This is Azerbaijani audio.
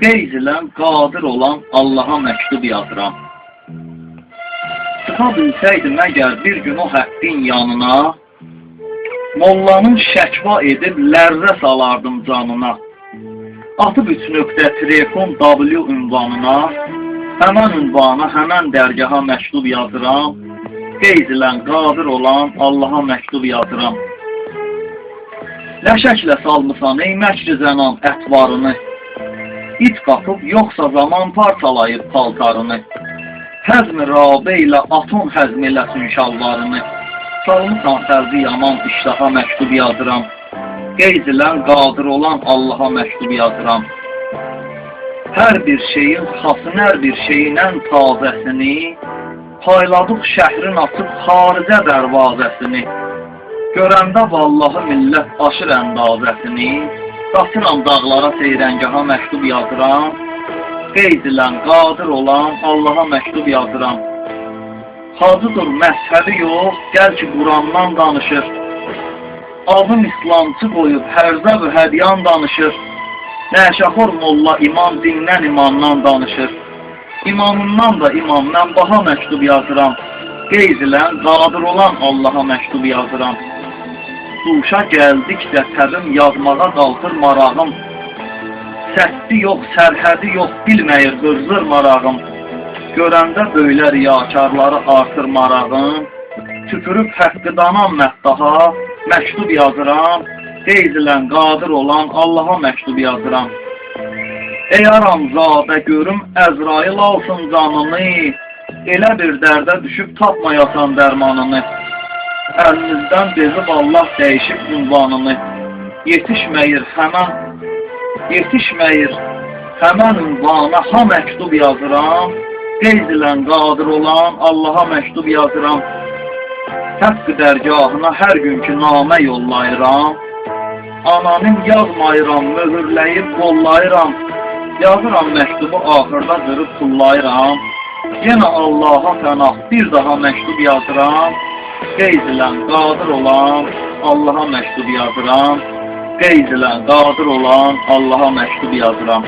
qeyz ilən qadir olan Allaha məktub yazıram. Çıxa bilsəydim əgər bir gün o həqqin yanına, mollanın şəkva edib lərzə salardım canına. Atıb 3.com.w ünvanına, həmən ünvana, həmən dərgaha məktub yazıram. Qeyz ilən qadir olan Allaha məktub yazıram. Ləşəklə salmısan ey məkri zənan ətvarını, İt qapıb yoxsa zaman parçalayıb paltarını, həzm-i rabə ilə atom həzm eləsin şalvarını, salmısan xəlqi yaman iştaha məktub yazıram. Qeyz ilən qadir olan Allaha məktub yazıram. Hər bir şeyin xasın, hər bir şeyin ən tazəsini, payladıq şəhrin açıb xaricə dərvazəsini, görəndə vallahi millət aşır əndazəsini, qaçıram dağlara seyrəngaha məktub yazıram. Qeyz ilən qadir olan Allaha məktub yazıram. Hacıdır məzhəbi yox, gəl ki Qurandan danışır. Adım İslamçı qoyub hərzə və hədyan danışır. Nəşəxor molla imam dindən imandan danışır. İmamından da imamdan baha məktub yazıram. Qeyz ilən qadir olan Allaha məktub yazıram. Duşa gəldikcə təbim yazmağa qalxır marağım. Səhdi yox, sərhədi yox, bilməyir qırzır marağım. Görəndə böylə riyakarları artır marağım. Tüpürüb həqqıdanan məhdaha məktub yazıram. Qeyz ilən qadir olan Allaha məktub yazıram. Ey aramzadə görüm Əzrail alsın canını, elə bir dərdə düşüb tapmayasan dərmanını. Əlinizdən bezib Allah dəyişib ünvanını, yetişməyir həmən ünvana ha məktub yazıram. Qeyz ilən qadir olan Allaha məktub yazıram. Həqqı dərgahına hər günkü namə yollayıram. Anonim yazmayıram, möhürləyib qollayıram. Yazıram məktubu axırda qırıb tullayıram. Yenə Allaha fənah bir daha məktub yazıram. Qeyz ilən qadir olan Allaha məktub yazıram. Qeyz ilən qadir olan Allaha məktub yazıram.